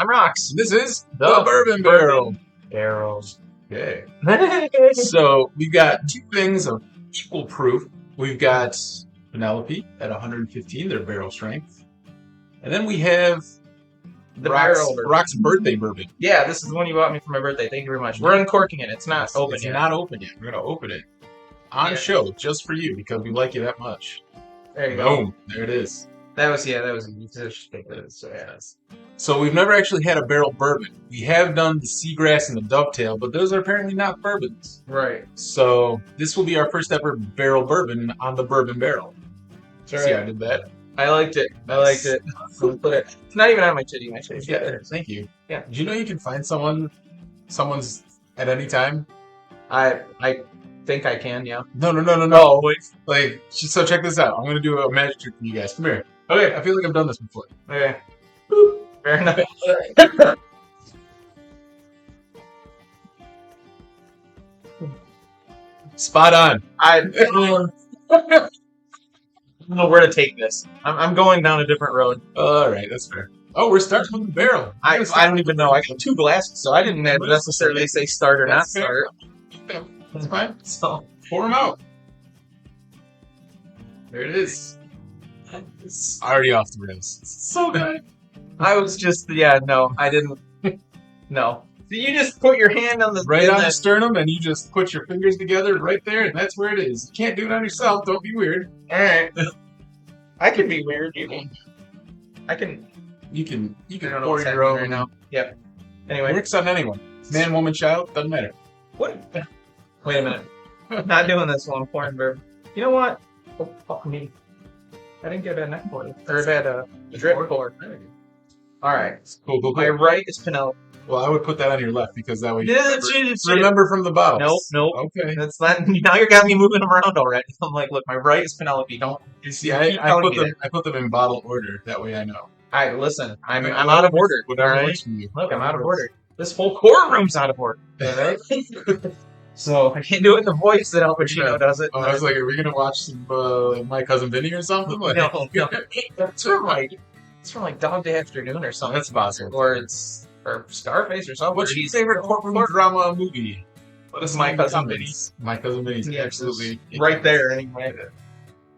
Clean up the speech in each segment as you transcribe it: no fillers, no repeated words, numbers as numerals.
I'm Rox. This is the Bourbon Barrel. Barrels. Okay. So we've got two things of equal proof. We've got Penelope at 115, their barrel strength. And then we have The barrel. Rock's birthday bourbon. Yeah, this is the one you bought me for my birthday. Thank you very much. We're uncorking it. It's not open It's yet. not open yet. We're going to open it on show just for you because we like you that much. There you go. Boom. There it is. That was So we've never actually had a barrel bourbon. We have done the Seagrass and the Dovetail, but those are apparently not bourbons. Right. So this will be our first ever barrel bourbon on the Bourbon Barrel. That's See, right. I did that. I liked it. It's not even on my titty. My titty's Yeah, thank you. Yeah. Did you know you can find someone's at any time? I think I can, yeah. No. Wait. Like, so check this out. I'm going to do a magic trick for you guys. Come here. Okay. I feel like I've done this before. Okay. Fair enough. Spot on. I don't know where to take this. I'm going down a different road. All right, that's fair. Oh, we're starting with the barrel. I don't even know. I got two glasses, so I didn't necessarily say start or not That's fair. start. That's fine. So Pour them out. There it is. It's already off the rails. so good. I was just no, I didn't. No. So you just put your hand on the Right on the sternum, and you just put your fingers together right there, and that's where it is. You can't do it on yourself. Don't be weird. All right. I can be weird. You can. You can I don't know pour what's your happening own. right now. Yep. It Anyway, works on anyone. Man, woman, child, doesn't matter. what? Wait a minute. Not doing this while I'm pouring bourbon. You know what? Oh, fuck me. I didn't get a neck pour. Or a bad drip pour. All right. Cool. My right is Penelope. Well, I would put that on your left because that way you Yeah, remember from the bottle. Nope. Okay. That's not. Now you got me moving them around already. I'm like, look, my right is Penelope. Don't. You see, keep I telling put me them. I put them in bottle order. That way I know. Listen. I'm out of order. Whatever all right? works for you. Look, I'm out of order. This whole courtroom's out of order. All right? So I can't do it in the voice that Al Pacino does it. Oh, I was like, are we gonna watch some like My Cousin Vinny or something? Like, No. It's from like Dog Day Afternoon or something. That's possible. Or Scarface or something. What's your favorite courtroom drama movie? What is My Cousin Vinny? My Cousin Vinny's Yeah, absolutely right there anyway.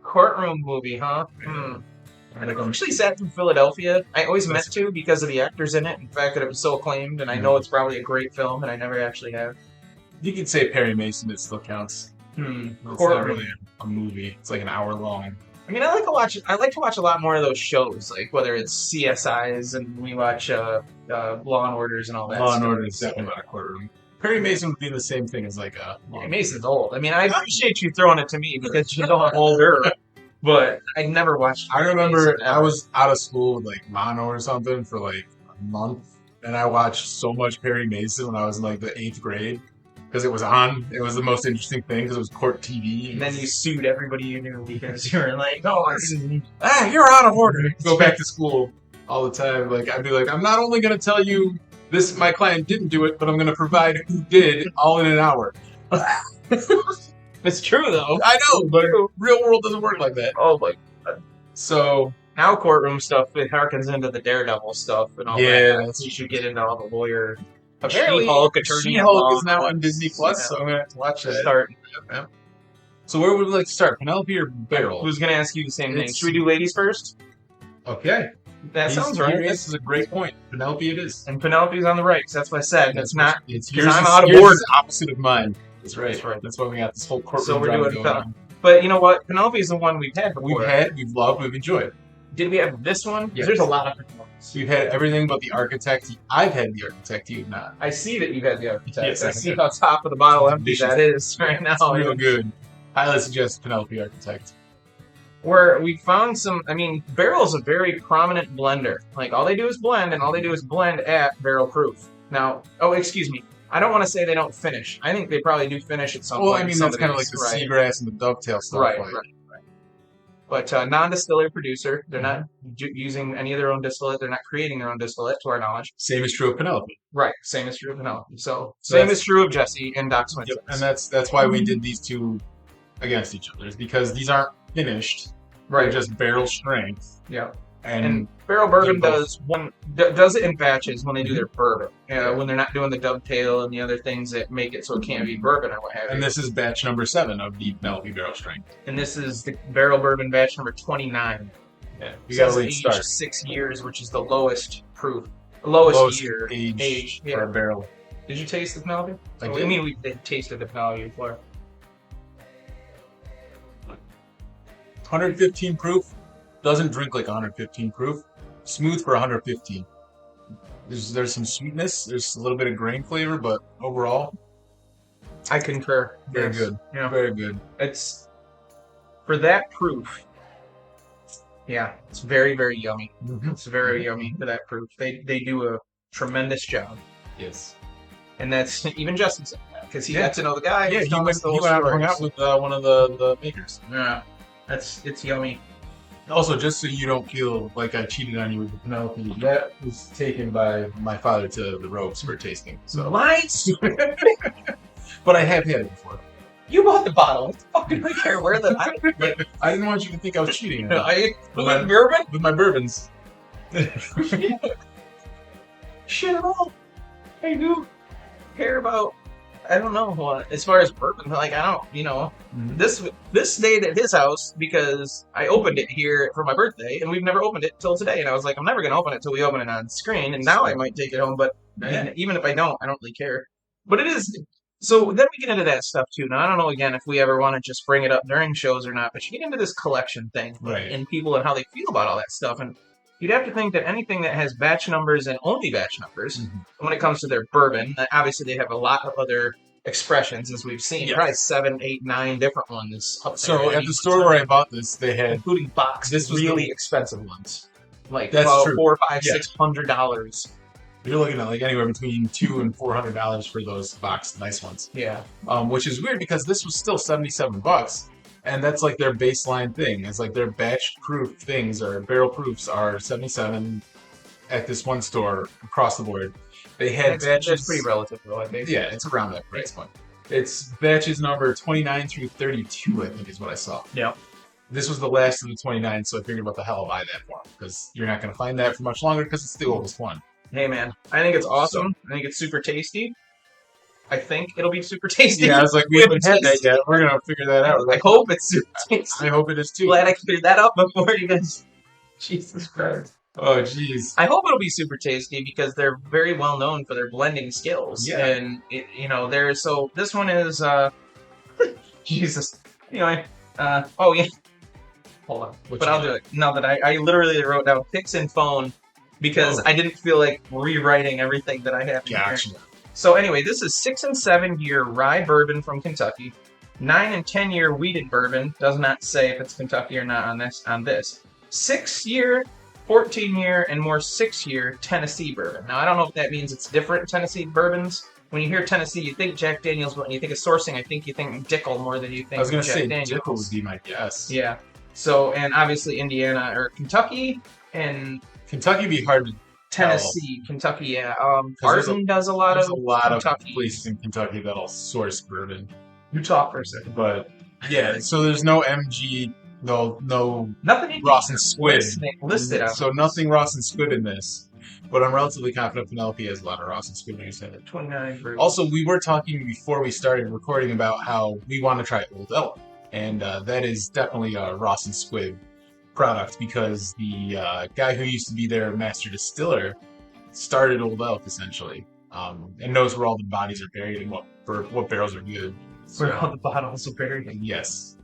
Courtroom movie, huh? I actually sat through Philadelphia. I always meant to because of the actors in it. In fact, that it was so acclaimed, and I know it's probably a great film, and I never actually have. You can say Perry Mason. It still counts. It's not really a movie. It's like an hour long. I mean, I like to watch a lot more of those shows, like whether it's CSIs and we watch Law and Orders and all that. Law and stuff. Order is definitely not a courtroom. Perry Mason would be the same thing as like a. Mason's old. I mean, I appreciate you throwing it to me because you know I'm older, but I never watched. I remember Mason I ever. was out of school with like mono or something for like a month, and I watched so much Perry Mason when I was in like the 8th grade because it was on. It was the most interesting thing because it was court TV. And then you sued everybody you knew because you were like, you're out of order. Go back to school all the time. Like I'd be like, I'm not only going to tell you this, my client didn't do it, but I'm going to provide who did all in an hour. It's true though. I know, but real world doesn't work like that. Oh my. So Now courtroom stuff, it harkens into the Daredevil stuff and all Yeah. that. You should get into all the lawyer. apparently She-Hulk, attorney at She-Hulk law. is now on Disney Plus, Yeah. so I'm gonna have to watch that. Start. So where would we like to start, Penelope or Barrel? Who's gonna ask you the same thing? It's- Should we do ladies first? Okay, That sounds right. This is a great point. Penelope, it is. And Penelope's on the right, 'cause that's what I said. It's not. It's because yours. I'm is- out of yours order. is opposite of mine. That's right. That's right. That's why we got this whole courtroom So we're drama doing going on. But you know what? Penelope's the one we've had before. We've loved, we've enjoyed. Did we have this one? 'Cause Yes. there's a lot of different ones. We've had everything but the Architect. I've had the Architect. You've not. I see that you've had the architect. Yes, I I see have. how top of the bottle empty that is right now. It's real good. Highly suggest Penelope Architect. Where we found some, I mean, Barrel's a very prominent blender. Like, all they do is blend, and all they do is blend at barrel proof. Now, excuse me. I don't want to say they don't finish. I think they probably do finish at some Well, point. I mean, Some that's of kind of like these, the right. Seagrass and the Dovetail stuff. Right, like, right. But non-distiller producer. They're not using any of their own distillate. They're not creating their own distillate, to our knowledge. Same is true of Penelope. Right. Same is true of Penelope. So So same that's- is true of Jesse and Doc Swinson. Yep. And that's why we did these two against each other, is because these aren't finished. They're Right. just barrel strength. Yeah. And Barrel Bourbon they're does it in batches when they do their bourbon. Yeah. When they're not doing the dovetail and the other things that make it so it can't be bourbon or what have you. And this is batch number 7 of the Penelope Barrel Strength. And this is the Barrel Bourbon batch number 29. Yeah, we got a late aged start. 6 years, which is the lowest proof, lowest year age yeah. for a barrel. Did you taste the Penelope? I did. I mean, we tasted the Penelope before. 115 proof. Doesn't drink like 115 proof. Smooth for 115. There's some sweetness. There's a little bit of grain flavor, but overall, I concur. Very good. Yeah. Very good. It's for that proof. Yeah, it's very, very yummy. Mm-hmm. It's very yummy for that proof. They do a tremendous job. Yes. And that's even Justin said that because he got to know the guy. Yeah, he went out and hung out with one of the makers. Yeah, it's yummy. Also, just so you don't feel like I cheated on you with the Penelope, that was taken by my father to the ropes for tasting. So, Lies! but I have had it before. You bought the bottle. What the fuck do I care where the I didn't want you to think I was cheating. Bourbon? With my bourbons. Shit at all. I do care about. I don't know what as far as bourbon. Like I don't, This stayed at his house because I opened it here for my birthday, and we've never opened it till today. And I was like, I'm never gonna open it till we open it on screen. And now I might take it home, but even if I don't really care. But it is. So then we get into that stuff too. Now I don't know again if we ever want to just bring it up during shows or not, but you get into this collection thing and people and how they feel about all that stuff. And you'd have to think that anything that has batch numbers and only batch numbers, when it comes to their bourbon, obviously they have a lot of other expressions as we've seen. Probably 7, 8, 9 different ones. So at the store where I bought this, they had including box. This was really expensive ones, like that's about true. $400, $500, $600. You're looking at like anywhere between $200 and $400 for those boxed nice ones. Yeah. Which is weird because this was still $77, and that's like their baseline thing. It's like their batch proof things or barrel proofs are 77 at this one store across the board. They had batches. That's pretty relative, though. I think. Yeah, it's around that price point. It's batches number 29 through 32, I think, is what I saw. Yeah. This was the last of the 29, so I figured what the hell I'll buy that for, because you're not going to find that for much longer because it's the oldest one. Hey man, I think it's awesome. I think it's super tasty. I think it'll be super tasty. Yeah, I was like, we haven't had that yet. We're gonna figure that out. I hope it's super tasty. I hope it is too. Glad I cleared that up before you guys. Jesus Christ. Oh jeez. I hope it'll be super tasty because they're very well known for their blending skills. Yeah. And they're so. This one is Jesus. Anyway. Oh yeah. Hold on. But I'll do it. Now that I literally wrote down picks and phone. Because I didn't feel like rewriting everything that I have in here. So anyway, this is 6 and 7 year rye bourbon from Kentucky. 9 and 10 year wheated bourbon. Does not say if it's Kentucky or not on this. 6 year, 14 year, and more 6 year Tennessee bourbon. Now I don't know if that means it's different Tennessee bourbons. When you hear Tennessee, you think Jack Daniels, but when you think of sourcing, I think you think Dickel more than you think. I was going to say Daniels. Dickel would be my guess. Yeah. So and obviously Indiana or Kentucky and. Kentucky would be hard to Tennessee, tell. Kentucky, yeah. Barton does a lot of Kentucky. Places in Kentucky that'll source bourbon. You talk for a second. But yeah, so there's no MG, no nothing Ross and Squid listed out. So nothing Ross and Squid in this. But I'm relatively confident Penelope has a lot of Ross and Squid, like I said. 29 bourbon. Also, we were talking before we started recording about how we want to try Old Elk, and that is definitely a Ross and Squid product because the guy who used to be their master distiller started Old Elk essentially, and knows where all the bodies are buried and what barrels are good. Where all the bottles are buried. Yes.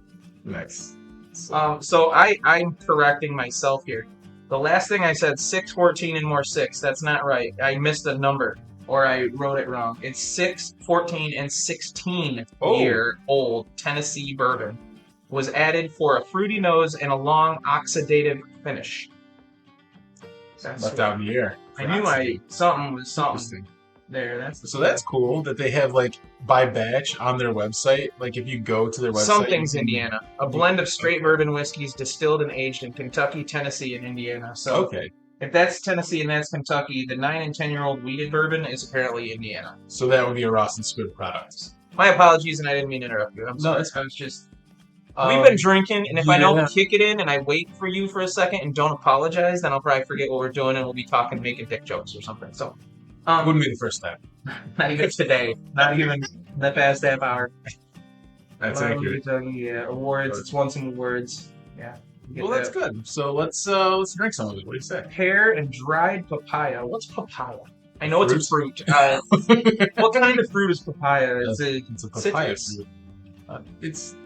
Next. So I'm correcting myself here. The last thing I said 6, 14, and more 6. That's not right. I missed a number or I wrote it wrong. It's 6, 14, and 16 year old Tennessee bourbon. Was added for a fruity nose and a long oxidative finish. Left out in the air. I knew something was something there. That's cool that they have like by batch on their website. Like if you go to their website, Something's Indiana, a blend of straight bourbon whiskeys distilled and aged in Kentucky, Tennessee, and Indiana. So if that's Tennessee and that's Kentucky, the 9 and 10 year old wheated bourbon is apparently Indiana. So that would be a Ross and Squid product. My apologies, and I didn't mean to interrupt you. I'm sorry. I was just We've been drinking, and if I yeah. don't kick it in and I wait for you for a second and don't apologize, then I'll probably forget what we're doing and we'll be talking, making dick jokes or something. So, Wouldn't be the first time. not even today, not even the past half hour. That's accurate. Yeah, awards. It's once in words. Yeah. Well, that's good. So let's drink some of it. What do you say? Pear and dried papaya. What's papaya? I know it's a fruit. What kind of fruit is papaya? Is it It's a papaya citrus? fruit. It's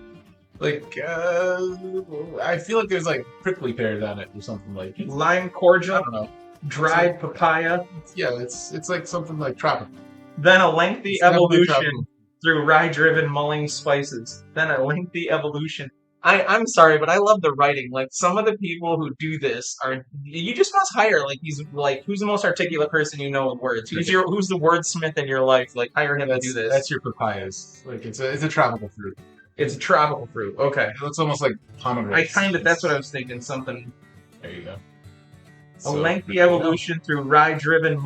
like I feel like there's like prickly pears on it or something like. Lime I cordial, don't know. dried papaya. Yeah, it's like something like tropical. Then a lengthy It's definitely evolution tropical. through rye-driven mulling spices. Then a lengthy evolution. I'm sorry, but I love the writing. Like, some of the people who do this are, you just must hire, like, who's the most articulate person you know with words? Who's the wordsmith in your life? Like, hire him to do this. That's your papayas. Like it's a tropical fruit. It's a tropical fruit. Okay. It looks almost like pomegranate. That's what I was thinking, something. There you go. A lengthy evolution through rye-driven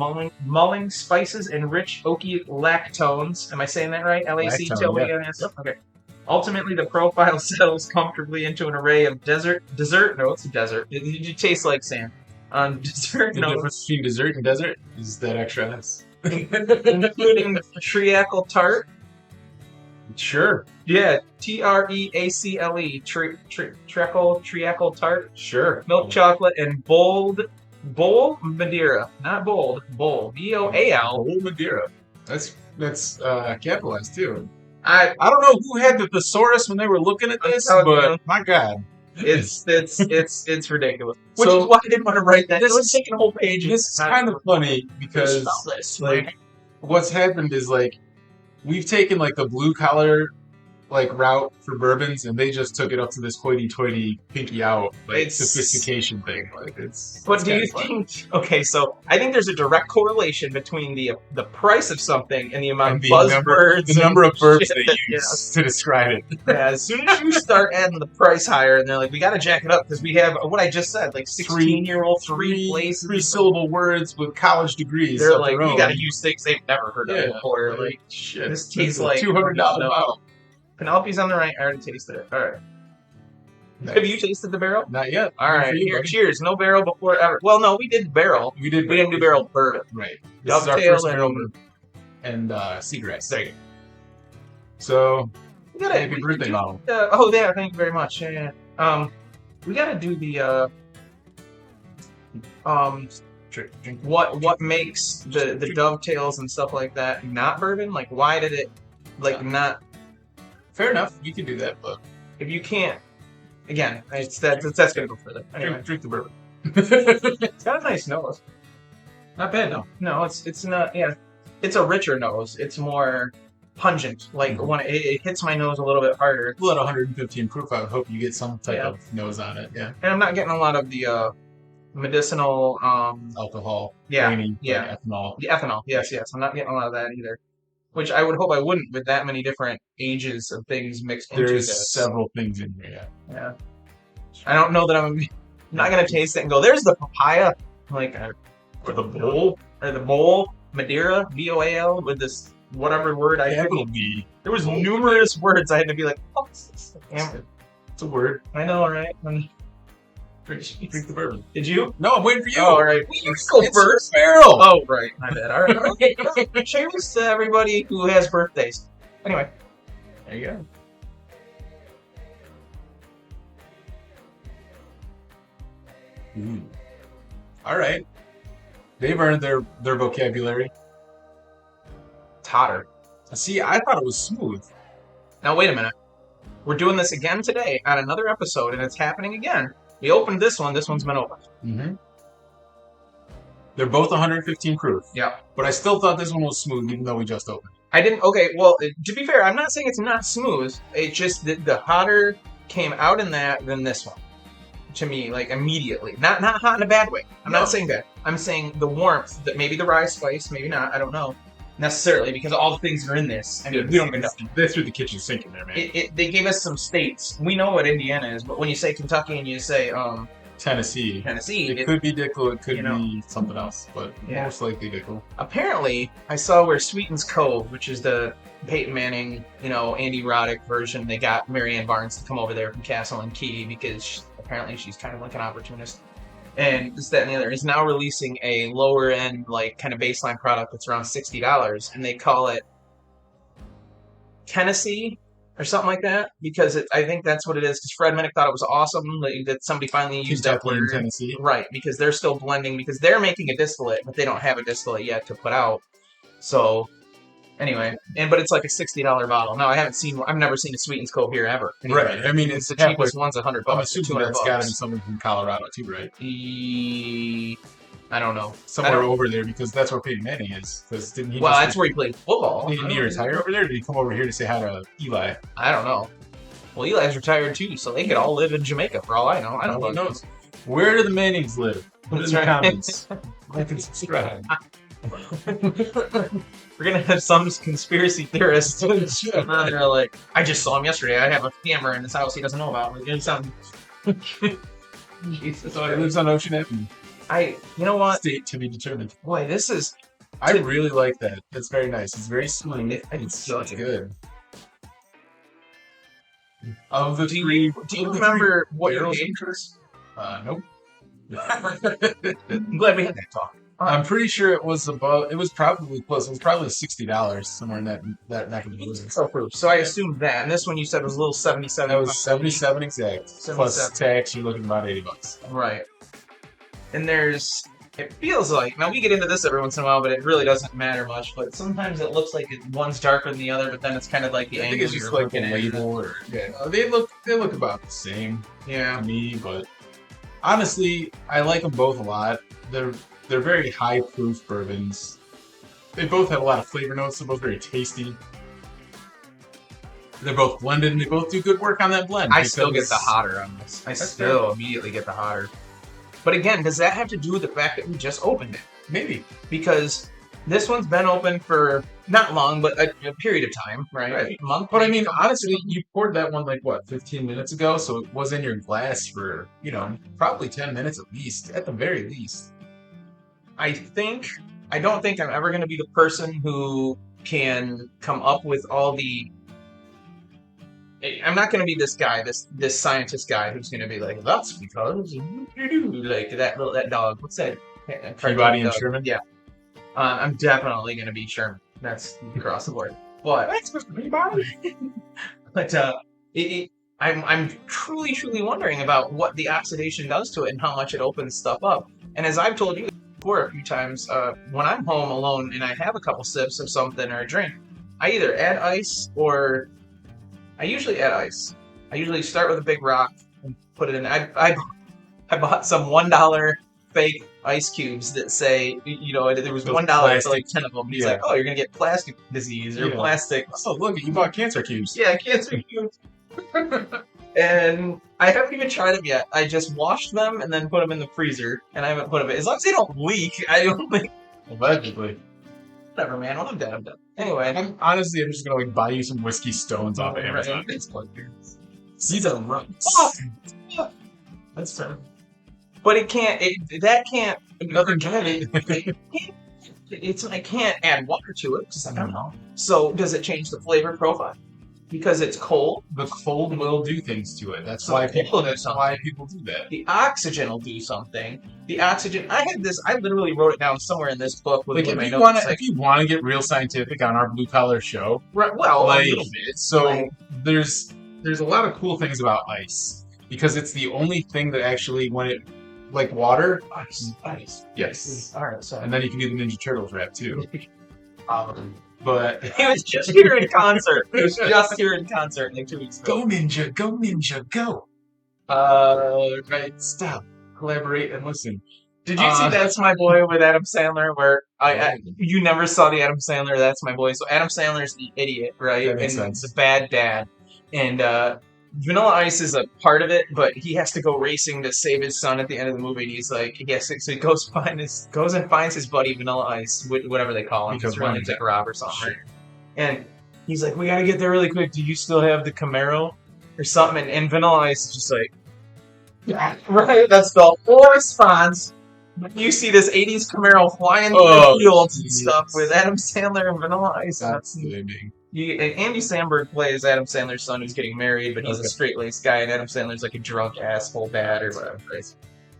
mulling spices and rich oaky lactones. Am I saying that right? Lactone. Yep. Okay. Ultimately, the profile settles comfortably into an array of dessert. No, it's a desert. It tastes like sand. Dessert The notes, difference between dessert and desert is that extra S. including treacle tart. Sure. Yeah, Treacle. Treacle tart. Sure. Milk chocolate and bold Madeira. Not bold. Bold. BOAL. Old Madeira. That's capitalized too. I I don't know who had the thesaurus when they were looking at this, telling you. but my God, It's ridiculous. Which So, is why I didn't want to write that. this It was is- taking a whole page. this is kind of funny because like what's happened is like we've taken like the blue collar like route for bourbons, and they just took it up to this hoity-toity, pinky out like It's- sophistication thing. Like it's. But it's do you kinda fun. think? Okay, so I think there's a direct correlation between the price of something and the amount And of the buzzwords, the number of verbs shit they that- use to describe it? Yeah, as soon as you start adding the price higher, and they're like, we got to jack it up because we have what I just said, like 16-year-old three places. Three-syllable words with college degrees. They're of like, their we own. got to use things they've never heard of Yeah, before. Like, shit. this tastes like $200 bottle. Penelope's on the right. I already tasted it. All right. Nice. Have you tasted the barrel? Not yet. All Good right. for you, Here, buddy. cheers. No barrel before ever. Well, no, we did barrel. We did. We didn't do barrel bourbon. Right. This is our Dovetail first barrel and- bourbon. And seagrass. There you go. So We gotta, happy birthday, Mom. oh, yeah. Thank you very much. Yeah. We gotta do the Drink. what makes the dovetails and stuff like that not bourbon? Like, why did it not? Fair enough. You can do that, but If you can't, again, that's gonna go further. Anyway, drink the bourbon. it's got a nice nose. Not bad, no. No, it's not. Yeah, it's a richer nose. It's more pungent. Like when it hits my nose a little bit harder. Well, at 115 proof, I would hope you get some type Yeah. of nose on it. Yeah. And I'm not getting a lot of the medicinal. Alcohol. Yeah, grainy, yeah. like ethanol. The ethanol. Yes. I'm not getting a lot of that either. Which I would hope I wouldn't with that many different ages of things mixed into There's this. several things in here. Yeah. Yeah. I don't know that I'm not gonna taste it and go, there's the papaya. Like, Or the bowl. or the bowl, Madeira, BOAL, with this whatever word I Capital couldn't. B. There was numerous words I had to be like, oh, this? Damn. It's a word. I know, right? Drink the bourbon. Did you? No, I'm waiting for you. Oh, all right. You go It's first. your barrel. Oh, right. My bad. All right. Okay. Cheers to everybody who has birthdays. Anyway. There you go. All right. They've earned their vocabulary. It's hotter. See, I thought it was smooth. Now, wait a minute. We're doing this again today on another episode, and it's happening again. We opened this one. This one's been opened. Mm-hmm. They're both 115 proof. Yeah. But I still thought this one was smooth, even though we just opened. I didn't. Okay, well, to be fair, I'm not saying it's not smooth. It's just that the hotter came out in that than this one. To me, like immediately. Not hot in a bad way. I'm No. not saying that. I'm saying the warmth, that maybe the rye spice, maybe not. I don't know necessarily because all the things are in this. I mean, we don't even know. They threw the kitchen sink in there, man. They gave us some states. We know what Indiana is, but when you say Kentucky and you say Tennessee. Tennessee. It could be Dickel, it could you know. be something else, but Yeah. most likely Dickel. Apparently, I saw where Sweetens Cove, which is the Peyton Manning, Andy Roddick version, they got Marianne Barnes to come over there from Castle and Key because apparently she's kind of like an opportunist. And this, that, and the other is now releasing a lower end, like kind of baseline product that's around $60, and they call it Tennessee or something like that because I think that's what it is. Because Fred Minnick thought it was awesome that somebody finally used that Kentucky and word. Tennessee. Right, because they're still blending because they're making a distillate, but they don't have a distillate yet to put out. So anyway, but it's like a $60 bottle. Now I've never seen a Sweetens Cove here ever. Anyway. Right. I mean, it's the halfway, cheapest one's $100. I'm assuming that's $200. got to be something from Colorado too, right? I don't know. Somewhere over there because that's where Peyton Manning is. Didn't he? Well, that's where he played football. Didn't he retire over there? Or did he come over here to say hi to Eli? I don't know. Well, Eli's retired too, so they could all live in Jamaica for all I know. I don't know. Who knows? Where do the Mannings live? Put it in the Right. comments. Like and subscribe. We're gonna have some conspiracy theorists. They're like, I just saw him yesterday. I have a camera in his house he doesn't know about. It's some. Jesus. So he lives on Ocean Avenue. You know what? State to be determined. Boy, this is. I really like that. It's very nice. It's very smooth. It's good. Of the do you remember what your game was? Nope. I'm glad we had that talk. I'm pretty sure it was above. It was probably close. It was probably $60 somewhere in that neck of the woods. So I assumed that, and this one you said was a little 77. That was 77 exact. 77. Plus tax, you're looking about $80. Right. And it feels like, now we get into this every once in a while, but it really doesn't matter much. But sometimes it looks like one's darker than the other, but then it's kind of like the I think angle it's just you're like the looking at. label, or they look about the same Yeah. to me. But honestly, I like them both a lot. They're very high proof bourbons. They both have a lot of flavor notes. They're both very tasty. They're both blended, and they both do good work on that blend. I still get the hotter on this. I still immediately get the hotter. But again, does that have to do with the fact that we just opened it? Maybe. Because this one's been open for not long, but a period of time, right? A month. But I mean, honestly, you poured that one 15 minutes ago, so it was in your glass for, probably 10 minutes at least, at the very least. I don't think I'm ever going to be the person who can come up with all the. I'm not going to be this guy, this scientist guy who's going to be like, that's because like that dog. What's that? Peabody and Sherman. Yeah, I'm definitely going to be Sherman. That's across the board. But that's supposed to be Peabody. But I'm truly wondering about what the oxidation does to it and how much it opens stuff up. And as I've told you before a few times, when I'm home alone and I have a couple sips of something or a drink, I either add ice or I usually add ice. I usually start with a big rock and put it in. I bought some $1 fake ice cubes that say, there was $1 for like 10 of them. He's like, oh, you're gonna get plastic disease or plastic. Oh, look, you bought cancer cubes. Yeah, cancer cubes. And I haven't even tried them yet. I just washed them and then put them in the freezer, and I haven't put them in. As long as they don't leak, I don't think. Allegedly. Whatever, man. When I'm done, I'm done. Anyway, I'm just gonna buy you some whiskey stones off of Amazon. These are runs. That's fair. But it can't. That can't. Another I can't add water to it because I don't know. So does it change the flavor profile? Because it's cold. The cold will do things to it. That's why people do that. The oxygen will do something. The oxygen. I literally wrote it down somewhere in this book with my notes. If you want to get real scientific on our blue collar show, right? Well, a little bit. So there's a lot of cool things about ice because it's the only thing that actually, when it like water, ice. Yes. All right. So and then you can do the Ninja Turtles rap too. But he was just here in concert. He was just here in concert like 2 weeks ago. Go Ninja, go Ninja, go! Right, stop, collaborate, and listen. Did you see That's My Boy with Adam Sandler? Where you never saw the Adam Sandler That's My Boy. So Adam Sandler's the idiot, right? That makes sense. The bad dad, and Vanilla Ice is a part of it, but he has to go racing to save his son at the end of the movie. And he's like, so he goes and finds his buddy Vanilla Ice, whatever they call him. Because really it's like Rob or something. Right? And he's like, we got to get there really quick. Do you still have the Camaro or something? And Vanilla Ice is just like, Right, that's the whole response. You see this 80s Camaro flying through Oh, the fields and jeez. stuff with Adam Sandler and Vanilla Ice. That's big. And Andy Samberg plays Adam Sandler's son who's getting married, but he's a Okay. straight-laced guy, and Adam Sandler's like a drunk asshole dad or whatever.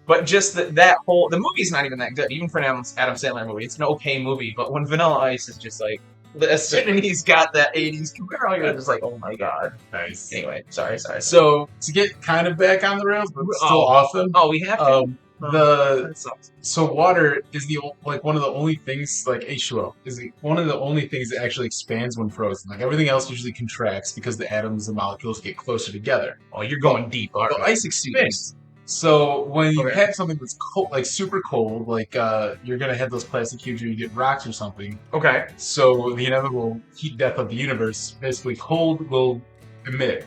But just that whole the movie's not even that good, even for an Adam Sandler movie. It's an okay movie, but when Vanilla Ice is just like as soon as he's got that 80s Camaro, you're just like, oh my god. Nice. Anyway, sorry. So to get kind of back on the rails, but still off them. Oh, we have to. That sucks. So water is one of the only things, like H2O is one of the only things that actually expands when frozen. Like everything else usually contracts because the atoms and molecules get closer together. Oh, you're going deep. But ice expands. So when you have something that's cold, like super cold, like you're gonna have those plastic cubes or you get rocks or something. Okay. So the inevitable heat death of the universe, basically cold will emit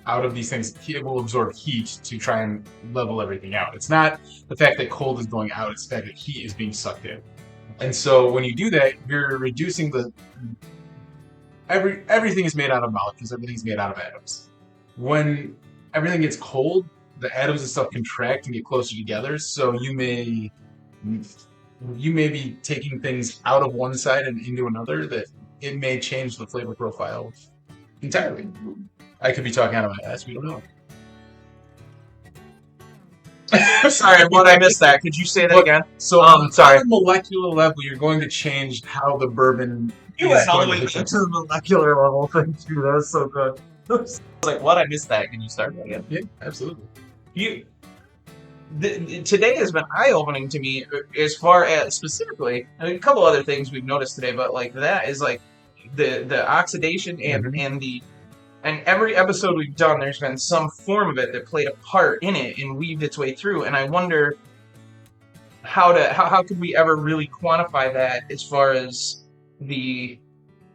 out of these things. It will absorb heat to try and level everything out. It's not the fact that cold is going out, it's the fact that heat is being sucked in. And so when you do that, you're reducing everything is made out of molecules, everything's made out of atoms. When everything gets cold, the atoms and stuff contract and get closer together, so you may be taking things out of one side and into another that it may change the flavor profile entirely. I could be talking out of my ass, we don't know. Sorry, but I missed that. Could you say that again? So sorry. on a molecular level, you're going to change how the bourbon You went all the way to the molecular level. Thank you. That was so good. I was like, what? I missed that. Can you start that again? Yeah, absolutely. Today has been eye-opening to me as far as specifically, I mean, a couple other things we've noticed today, but like that is like the oxidation and every episode we've done, there's been some form of it that played a part in it and weaved its way through. And I wonder how could we ever really quantify that as far as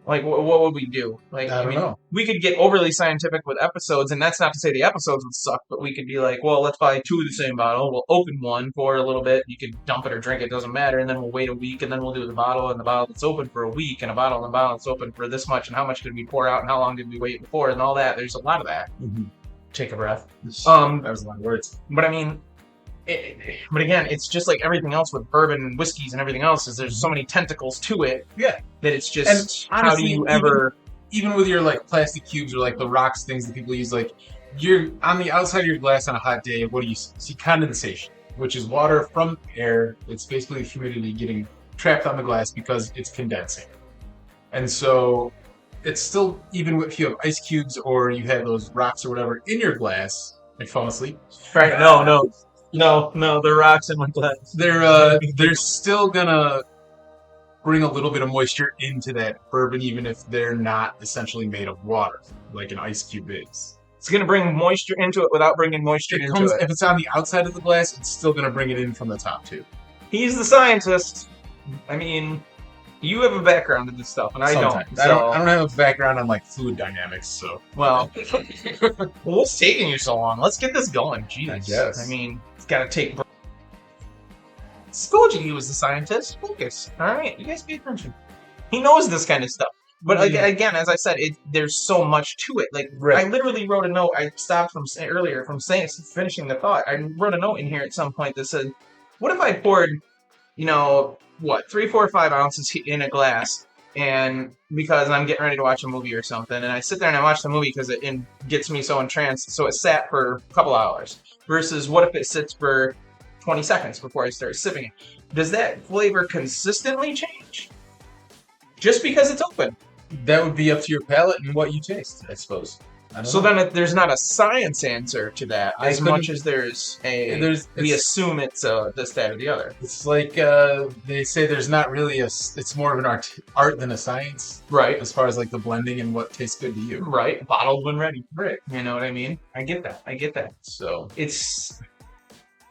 what would we do? Like, I don't know. We could get overly scientific with episodes, and that's not to say the episodes would suck, but we could be like, well, let's buy 2 of the same bottle. We'll open one for a little bit. You can dump it or drink it, doesn't matter. And then we'll wait a week, and then we'll do the bottle that's open for a week, and a bottle that's open for this much, and how much did we pour out, and how long did we wait before, and all that. There's a lot of that. Mm-hmm. Take a breath. That was a lot of words. But I mean, but again, it's just like everything else with bourbon and whiskeys and everything else. Is there's so many tentacles to it. Yeah. That it's just and honestly, how do you ever even with your like plastic cubes or like the rocks things that people use, like you're on the outside of your glass on a hot day, what do you see? Condensation, which is water from air. It's basically humidity getting trapped on the glass because it's condensing. And so it's still, even if you have ice cubes or you have those rocks or whatever in your glass, like falling asleep. Right, no, the rocks in my glass. They're still gonna bring a little bit of moisture into that bourbon, even if they're not essentially made of water, like an ice cube is. It's gonna bring moisture into it without bringing moisture into it. If it's on the outside of the glass, it's still gonna bring it in from the top too. He's the scientist. I mean, you have a background in this stuff, and I don't. I don't have a background on like fluid dynamics, so. Well, what's taking you so long? Let's get this going. Jeez. I guess. I mean, it's gotta take. Told you he was the scientist. Focus. All right, you guys pay attention. He knows this kind of stuff. But again, as I said, there's so much to it. Like I literally wrote a note. I stopped from finishing the thought. I wrote a note in here at some point that said, "What if I poured, 3, 4, 5 ounces in a glass, and because I'm getting ready to watch a movie or something, and I sit there and I watch the movie because it gets me so entranced, so it sat for a couple hours. Versus what if it sits for 20 seconds before I start sipping it? Does that flavor consistently change? Just because it's open?" That would be up to your palate and what you taste, I suppose. So then there's not a science answer to that as much as we assume it's this, that, or the other. It's like they say there's not really it's more of an art than a science. Right. As far as like the blending and what tastes good to you. Right. Bottled when ready. Right. You know what I mean? I get that. So it's...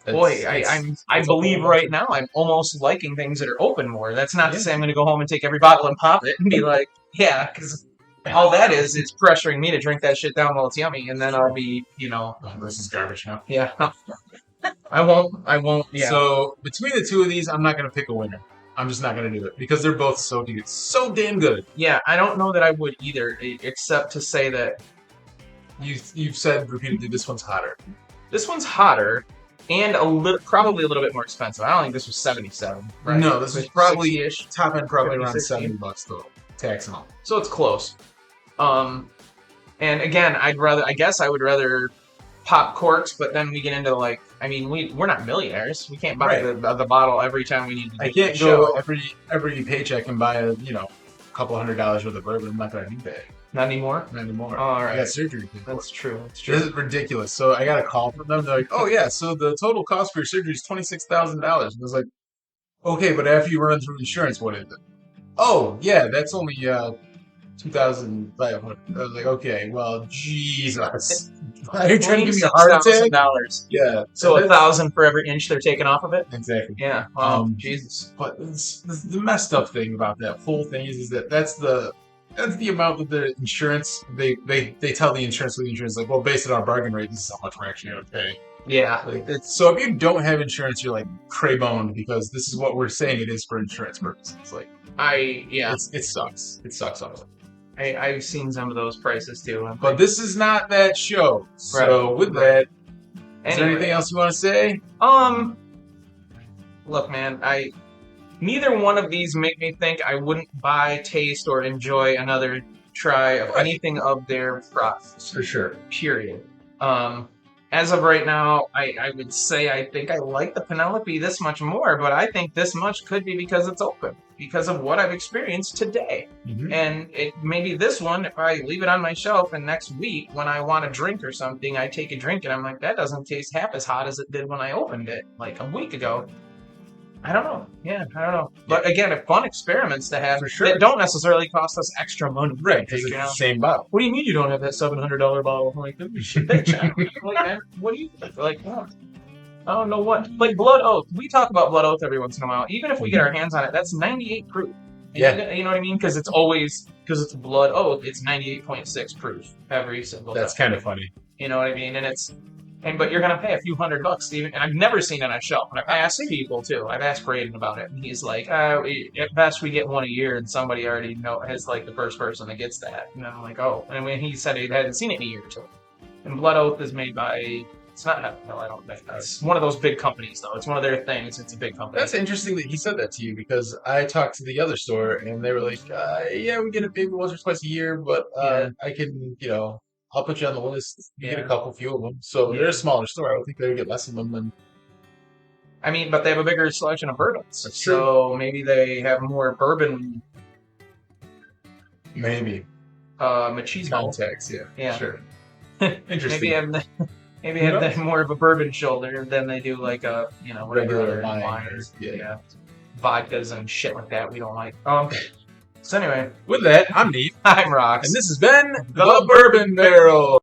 Boy, I believe right now I'm almost liking things that are open more. That's not to say I'm going to go home and take every bottle and pop it and be like, yeah, because all that is pressuring me to drink that shit down while it's yummy, and then I'll be, this is garbage now. Yeah. I won't. Yeah. So between the two of these, I'm not going to pick a winner. I'm just not going to do it because they're both so damn good. Yeah, I don't know that I would either, except to say that you've said repeatedly this one's hotter. This one's hotter and probably a little bit more expensive. I don't think this was 77. Right? No, this was probably 60-ish. top end, probably 50, around 60. $70 total, tax and all. So it's close. And again, I guess I would rather pop corks, but then we get into like, I mean, we're not millionaires. We can't buy the bottle every time we need to. I can't go every paycheck and buy a couple $100 worth of bourbon. I'm not gonna do that. Not anymore. Not anymore. Oh, all right. I got surgery. That's true. That's true. This is ridiculous. So I got a call from them. They're like, "Oh yeah, so the total cost for your surgery is $26,000." I was like, "Okay, but after you run through insurance, what is it?" "Oh yeah, that's only $2,500." I was like, "Okay, well, Jesus, are you trying to give me a heart attack?" $26,000. Yeah. So $1,000 for every inch they're taking off of it. Exactly. Yeah. Wow. Jesus. But the messed up thing about that whole thing is that that's the amount that the insurance they tell the insurance like, well, based on our bargain rate, this is how much we're actually gonna pay. Yeah. So if you don't have insurance, you're like cray-boned because this is what we're saying it is for insurance purposes. Like it sucks. It sucks honestly. I've seen some of those prices too. But this is not that show. So with that, is there anything else you want to say? Look, man, neither one of these make me think I wouldn't buy, taste, or enjoy another try of anything of their products. For sure. Period. As of right now, I would say I think I like the Penelope this much more, but I think this much could be because it's open, because of what I've experienced today. Mm-hmm. And maybe this one, if I leave it on my shelf and next week when I want a drink or something, I take a drink and I'm like, that doesn't taste half as hot as it did when I opened it like a week ago. I don't know. Yeah, I don't know. But again, fun experiments to have that don't necessarily cost us extra money. Right, because it's the same bottle. What do you mean you don't have that $700 bottle? I'm like, bitch, like, man, what do you think? Like, what? I don't know what. Like Blood Oath. We talk about Blood Oath every once in a while. Even if we get our hands on it, that's 98 proof. And you know what I mean? Because it's Blood Oath, it's 98.6 proof every single time. That's kind of funny. You know what I mean? But you're gonna pay a few $100 even, and I've never seen it on a shelf. And I've asked people too. I've asked Braden about it, and he's like, at best we get one a year, and somebody already has like the first person that gets that. And I'm like, oh. And when he said he hadn't seen it in a year or two. And Blood Oath is made by, it's not Hell, I don't think. It's one of those big companies though. It's one of their things. It's a big company. That's interesting that he said that to you because I talked to the other store and they were like, yeah, we get it maybe once or twice a year, but I can, I'll put you on the list. You get a few of them. So they're a smaller store. I don't think they would get less of them than. I mean, but they have a bigger selection of bourbons. That's true. So maybe they have more bourbon. Maybe. Machismo. Contacts, yeah. Sure. Interesting. Maybe have more of a bourbon shoulder than they do like a regular wine. Yeah. Vodkas and shit like that we don't like. So anyway, with that, I'm Nate. I'm Rox. And this has been the Bourbon Barrel.